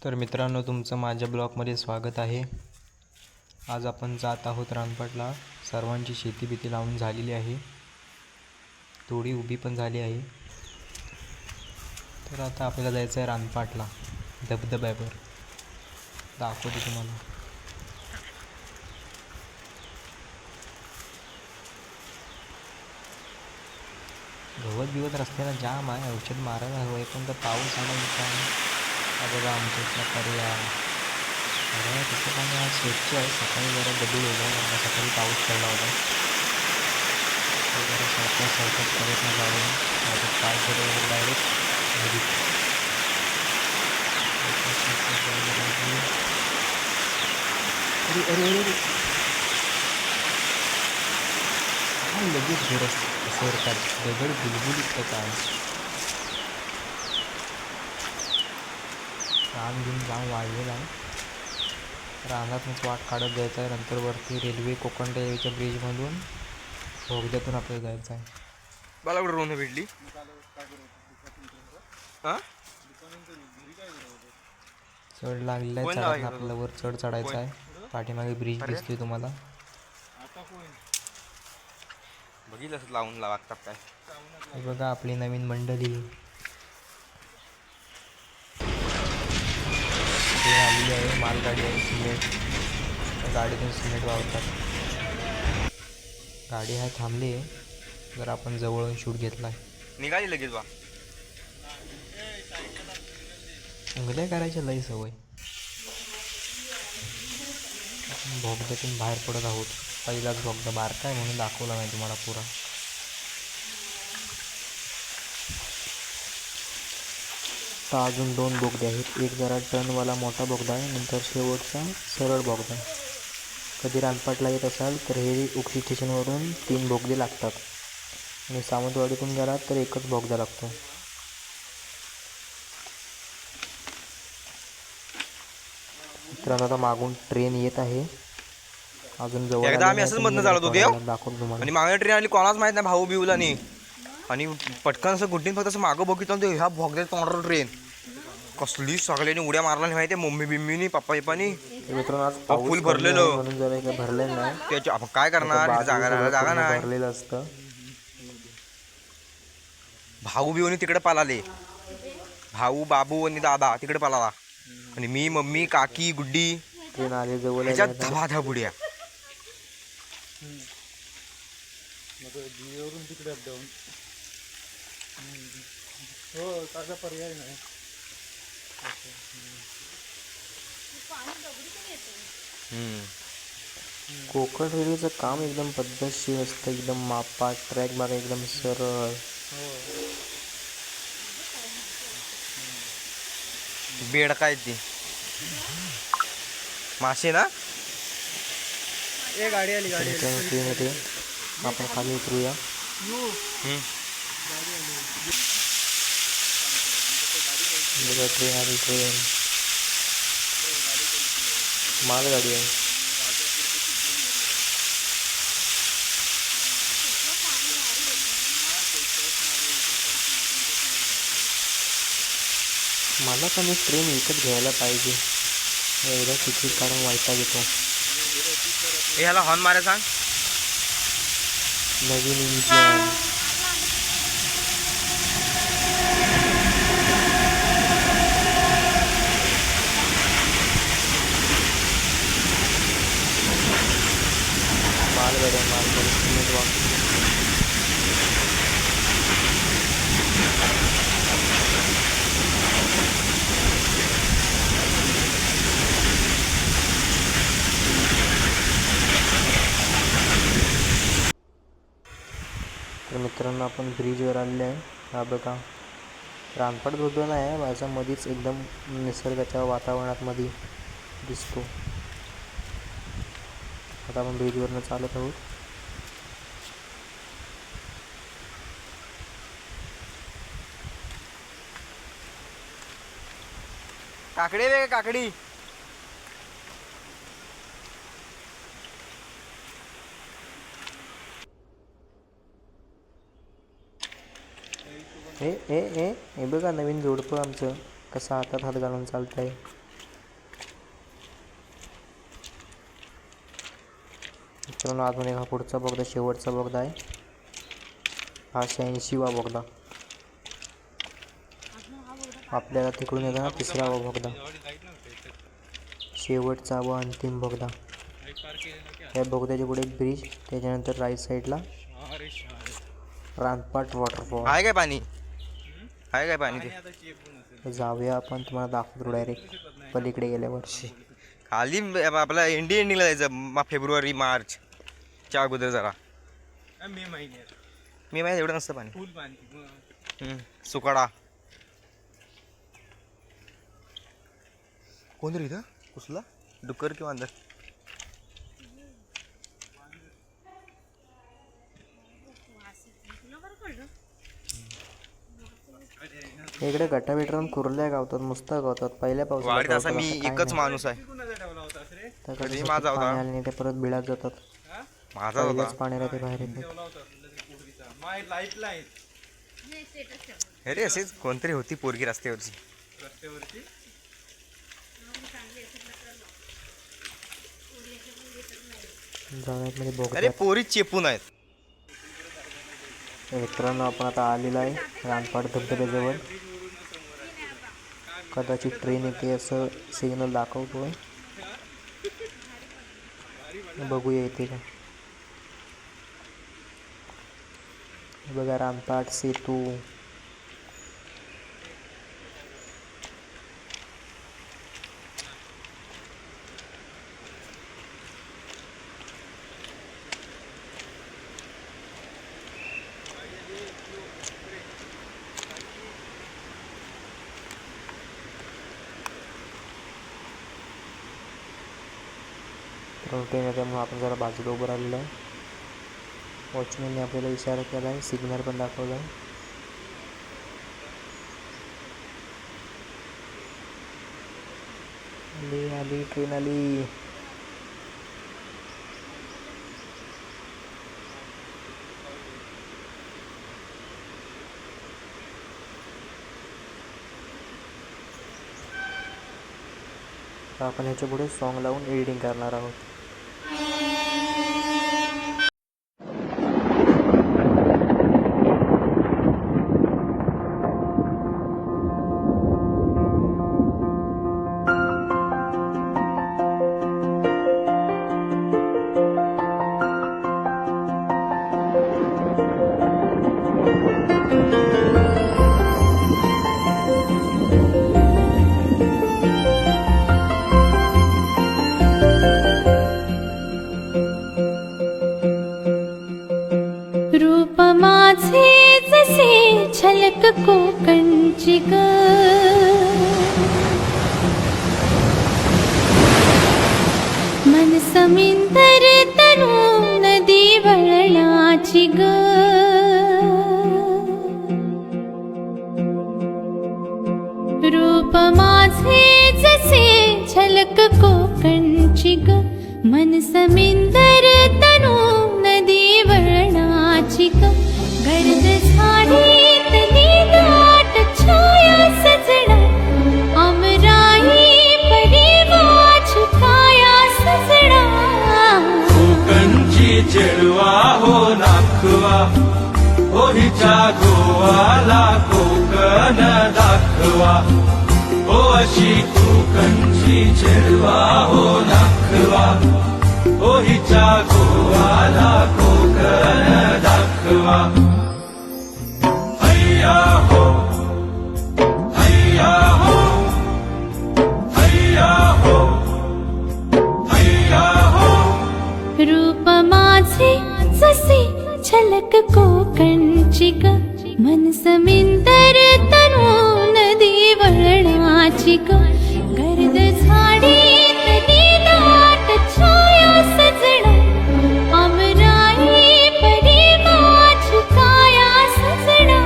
तर मित्रांनो, तुमचं माझ्या ब्लॉगमध्ये स्वागत आहे। आज आपण जात आहोत रानपाटला। सर्वांची शेती लावून झालेली आहे, थोडी उभी पण झाली आहे। तर आता आपल्याला जायचं आहे रानपाटला, धबधब्यावर। दाखवतो तुम्हाला। गवत रस्त्याला जाम आहे, औषध मारायला हवं आहे, पण तर पाऊस आला काय बघा आमच्या इथला पर्याय। अरे तसं पाणी आज स्वच्छ आहे, सकाळी जरा बदल होता, सकाळी पाऊस पडला होता। जरा सावकाश करत नाही जाऊन आता पाय बरोबर डायरेक्ट नदीत। अरे अरे अरे काय लगेच घर सरतात, दगड बुलबुलीत काय रान घेऊन जाऊन वाढलेला आहे। रानातूनच वाट काढत जायचं आहे, नंतर वरती रेल्वे कोकण रेल्वेच्या ब्रिजमधून बोगद्यातून आपल्याला जायचं आहे। मला कुठं रोहन भेटली चढ लागलेला आहे, चढायला आपल्याला वर चढ चढायचं आहे। पाठीमागे ब्रिज दिसतोय तुम्हाला, बघितलं लावून लागतात काय। हे बघा आपली नवीन मंडळी आलेली आहे, मालगाडी आहे, सिमेंट गाडीतून सिमेंट वावरतात। गाडी आहे थांबली आहे, जर आपण जवळून शूट घेतला आहे। निघाली लगेच बा, उंगल्या करायच्या लई सवय। बोगद्यातून बाहेर पडत आहोत, पहिलाच बोगदा बारका आहे म्हणून दाखवला नाही तुम्हाला पुरा। तर अजून 2 बोगदे आहेत, एक जरा टर्नवाला मोठा बोगदा आहे, नंतर शेवटचा सरळ बोगदा आहे। कधी रानपाटला येत असाल तर हे उक्सी स्टेशनवरून 3 बोगदे लागतात, आणि सावंतवाडीतून गेलात तर एकच बोगदा लागतो। मित्रांनो, आता मागून ट्रेन येत आहे, अजून जवळ एकदा आम्ही असंच मधनं चालत होतो दाखवतो तुम्हाला। आणि मागण्या ट्रेन आली, कोणाच माहित नाही, भाऊ बिवला नाही, आणि पटकन असं गुड्डीन फक्त असं मागं बघितलं, ह्या भोगद्यात तोंडावर ट्रेन कसली सगळ्यांनी उड्या मारला नाही माहिती, मम्मी बिम्मीनी पप्पा पप्पानी। मित्रांनो, आज पाऊस फुल भरलेलं म्हणून जरा काही भरलेलं नाही, त्याची आपण काय करणार, जागा नाही, भरलेलं असतं। भाऊ बिवनी तिकडे पळाले, भाऊ बाबू आणि दादा तिकडे पळाला, आणि मी मम्मी काकी गुड्डी ट्रेन आले जवळ धबाधब उड्या। पर्याय नाही। कोकण रेल्वेचं काम एकदम पद्धतशीर असतं, एकदम मापात, ट्रॅक बघा एकदम सरळ। बेड काय ती मासे ना, गाडी आली ट्रेन येते, आपण खाली उतरूया। ट्रेन आली, ट्रेन मालगाडी आहे। मला पण एक ट्रेन विकत घ्यायला पाहिजे, एवढा तिकीट काढून वैताग येतो। ह्याला हॉर्न मारा सांग, नवीन इंजिन, मालगाडी सिमेंट वापरून। तर मित्रांनो, आपण ब्रिजवर आलेले आहे। हा बघा रानपाट धबधबा नाही आहे, माझ्या मध्येच एकदम निसर्गाच्या वातावरणात मध्ये दिसतो। आता आपण ब्रिजवरनं चालत आहोत। काकडी वे काकडी, हे बघा नवीन जोडपं आमचं कसं हातात हात घालून चालत आहे। मित्रांनो अजून एक हा पुढचा बोगदा शेवटचा बोगदा आहे. हा 86वा बोगदा. आपल्याला तिकडून येताना 3रा बोगदा, शेवटचा व अंतिम बोगदा. त्या बोगद्याच्या पुढे एक ब्रिज, त्याच्यानंतर राईट साईडला रानपाट वॉटरफॉल. आहे काय पाणी? आहे काय पाणी ते? जाऊया आपण, तुम्हाला दाखवतो डायरेक्ट पलीकडे गेल्यावर. खाली आपला एंडिंगला जायचं फेब्रुवारी मार्चच्या अगोदर जरा. मे महिन्यात एवढं नसतं पाणी. सुकाडा कोण रे इथं? कुसला डुक्कर किंवा अंदर? इकडे गटा बिटावरून कुर्ल्या गावतात, मुस्त गावतात. पहिल्या वाडीत असा मी पावसाळ्यात एकच माणूस आहे. कधी माझा होता? पाणी आले नाही ते परत बिळात जातात. माझा होता. पहिल्याच पाण्याला ते बाहेर येतात. अरे असेच कोणतरी होती पोरगी रस्त्यावरची. जाण्यात मध्ये बोगदा. अरे पोरी चेपून आहेत. मित्रांनो आपण आता आलेलो आहे रानपाट धबधब्याजवळ. कदाचित ट्रेन येते असं सिग्नल दाखवतोय. बघूया येते का. बघा रानपाट सेतू. ट्रेन त्यामुळे आपण जरा बाजूला उभं राहिलेलं आहे. वॉचमॅनने आपल्याला इशारा केला आहे, सिग्नल पण दाखवला आहे. आली ट्रेन आली. आपण ह्याच्या पुढे सॉन्ग लावून एडिटिंग करणार आहोत. रूप माझे जसे झलक कोकणची ग, मन समिंदर तनू नदी वळणाची ग. रूप माझे जसे झलक कोकणची ग, मन समिंदर तनू नदी वळणाची ग. गर्द झाडीतली दाट छाया सजना, अमराई परी माझी काया सजना. कोकणची चेडवा हो नाखवा, हो हिच्या गोवाला कोकण दाखवा. हो अशी कोकणची चेडवा हो नाखवा, हो हिच्या गोवाला कोकण दाखवा. हैया हो, हैया हो, हैया हो, हैया हो. रूप माझे जसे झलक कोकणची ग, मन समिंदर तनू नदी वळणाची ग. गर्द झाडीतली दाट छाया सजना, अमराई परी माझी काया सजना.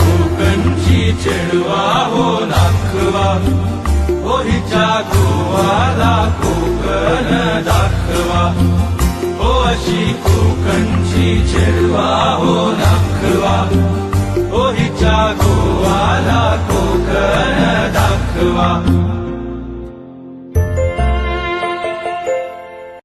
कोकणची चेडवा हो नाखवा, हो हिच्या गोवाला कोकण दाखवा. हो अशी कोकणची चेडवा हो नाखवा, हो हिच्या गोवाला कोकण दाखवा.